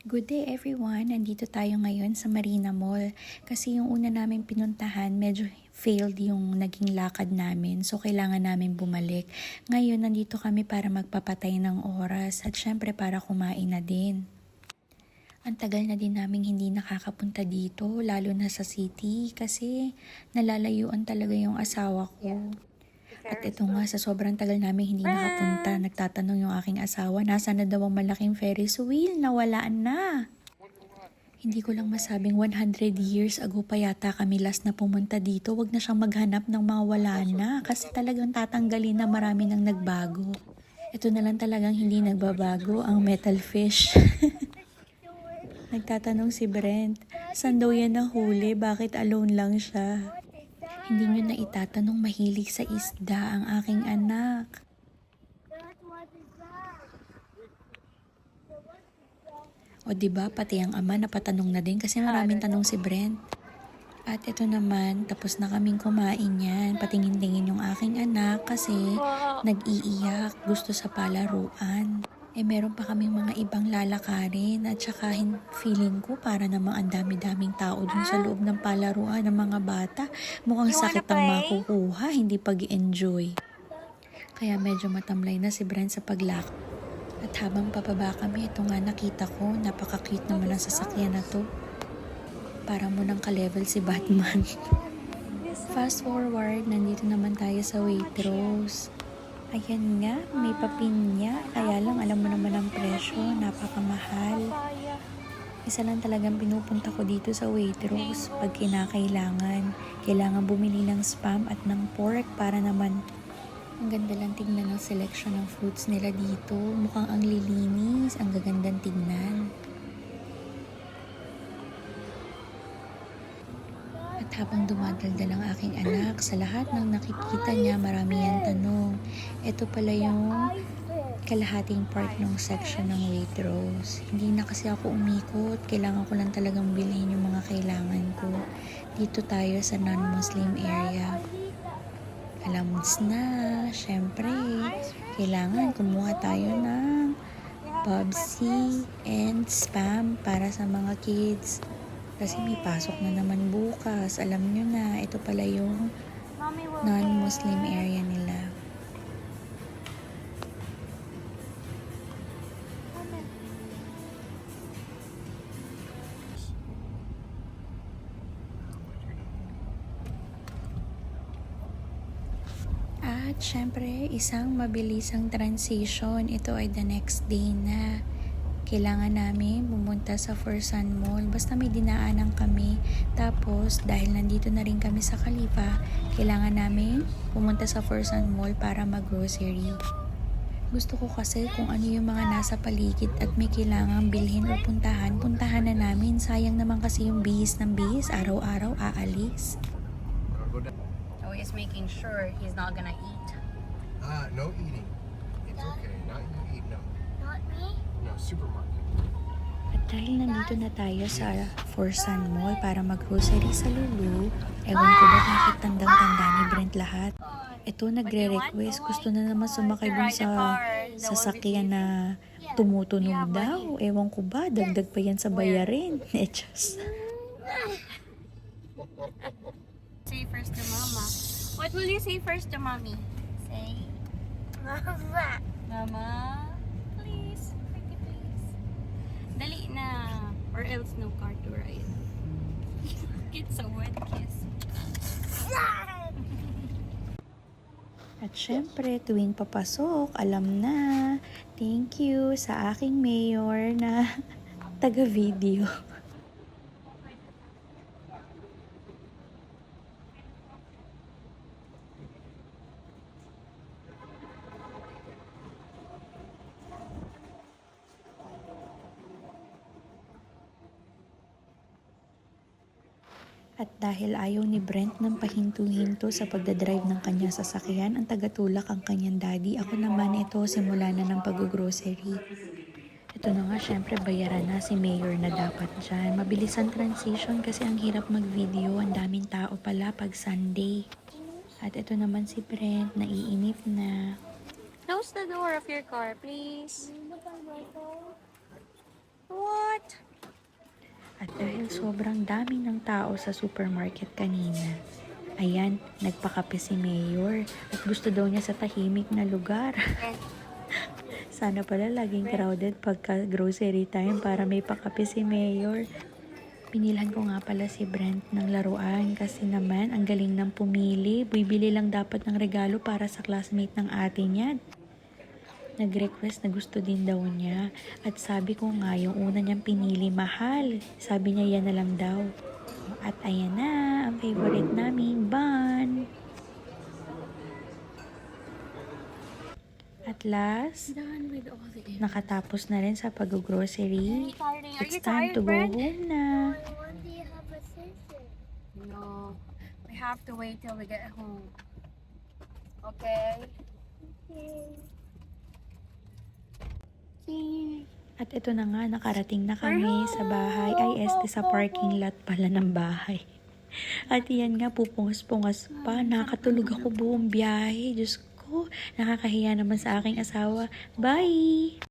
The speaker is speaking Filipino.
Good day everyone! Nandito tayo ngayon sa Marina Mall kasi yung una namin pinuntahan medyo failed yung naging lakad namin so kailangan namin bumalik. Ngayon nandito kami para magpapatay ng oras at syempre para kumain na din. Ang tagal na din naming hindi nakakapunta dito lalo na sa city kasi nalalayuan talaga yung asawa ko. At ito nga, sa sobrang tagal namin hindi nakapunta, nagtatanong yung aking asawa, nasa na daw ang malaking Ferris wheel, nawala na. Hindi ko lang masabing 100 years ago pa yata kami last na pumunta dito, wag na siyang maghanap ng mga wala na kasi talagang tatanggalin na marami nang nagbago. Ito na lang talagang hindi nagbabago, ang metal fish. Nagtatanong si Brent, saan daw yan nahuli, bakit alone lang siya? Hindi nyo na itatanong mahilig sa isda ang aking anak. O diba, pati ang ama napatanong na din kasi maraming tanong si Brent. At ito naman, tapos na kaming kumain yan. Patingin-tingin yung aking anak kasi nag-iiyak, gusto sa palaruan. Meron pa kaming mga ibang lalakarin at saka feeling ko para namang ang dami-daming tao dun sa loob ng palaruan ng mga bata. Mukhang sakit ang makukuha, hindi pag-enjoy. Kaya medyo matamlay na si Brent sa paglak. At habang papaba kami, ito nga nakita ko, napaka-cute naman ang sasakyan na to. Para mo nang ka-level si Batman. Fast forward, nandito naman tayo sa Waitrose. Ayan nga, may papinya, kaya lang alam mo naman ang presyo, napakamahal. Isa lang talagang pinupunta ko dito sa Waitrose pag kinakailangan. Kailangan bumili ng spam at ng pork para naman ang ganda lang tignan ng selection ng fruits nila dito. Mukhang ang lilinis, ang gagandang tignan. At habang dumadaldal ang aking anak, sa lahat ng nakikita niya, marami yan tanong. Ito pala yung kalahating part ng section ng Waitrose. Hindi na kasi ako umikot. Kailangan ko lang talagang bilhin yung mga kailangan ko. Dito tayo sa non-Muslim area. Alams na, syempre, kailangan kumuha tayo ng Bubsy and Spam para sa mga kids. Kasi may pasok na naman bukas. Alam nyo na, ito pala yung non-Muslim area nila. At syempre, isang mabilisang transition. Ito ay the next day na. Kailangan namin pumunta sa Forsan Mall. Basta may dinaanan kami. Tapos, dahil nandito na rin kami sa Khalifa, kailangan namin pumunta sa Forsan Mall para mag-grocery. Gusto ko kasi kung ano yung mga nasa paligid at may kailangang bilhin o puntahan, puntahan na namin. Sayang naman kasi yung bihis ng bihis, araw-araw aalis. Oh, he's making sure he's not gonna eat. No eating. It's okay. Not you eat, no. Not me? No, supermarket. At dahil nandito na tayo sa Forsan Mall para mag-grocery sa Lulu, ewan ko ba bakit tandang-tanda ni Brent lahat. Ito nagre-request, gusto na naman sumakay dun sa sasakyan na tumutunog daw. Ewan ko ba, dagdag pa yan sa bayarin. Just. Say first to mama. What will you say first to mommy? Say, mama, please, pretty please. Dali na, or else no car to ride. It's a wet kiss. At syempre, tuwing papasok, alam na, thank you sa aking mayor na taga-video. At dahil ayaw ni Brent ng pahinto-hinto sa pagdadrive ng kanyang sasakyan, ang tagatulak ang kanyang daddy. Ako naman ito, simula na ng pag-grocery. Ito na nga, syempre bayaran na si Mayor na dapat dyan. Mabilis ang transition kasi ang hirap mag-video. Ang daming tao pala pag Sunday. At ito naman si Brent, naiinip na. Close the door of your car, please. What? dahil sobrang dami ng tao sa supermarket kanina. Ayan, nagpakape si Mayor at gusto daw niya sa tahimik na lugar. Sana pala laging crowded pagka grocery time para may pakape si Mayor. Pinilhan ko nga pala si Brent ng laruan kasi naman ang galing ng pumili. Bibili lang dapat ng regalo para sa classmate ng ate niya. Nag-request na gusto din daw niya at sabi ko nga yung una niyang pinili mahal. Sabi niya yan na lang daw. At ayan na, ang favorite naming bun. At last, Done with all the nakatapos na rin sa pag-grocery. Are It's you time tired, to go Brent? home na. When do you have a session? No. We have to wait till we get home. Okay? At ito na nga, nakarating na kami sa bahay. Ay, sa parking lot pala ng bahay. At yan nga, pupungas-pungas pa. Nakatulog ako buong biyahe. Diyos ko, nakakahiya naman sa aking asawa. Bye!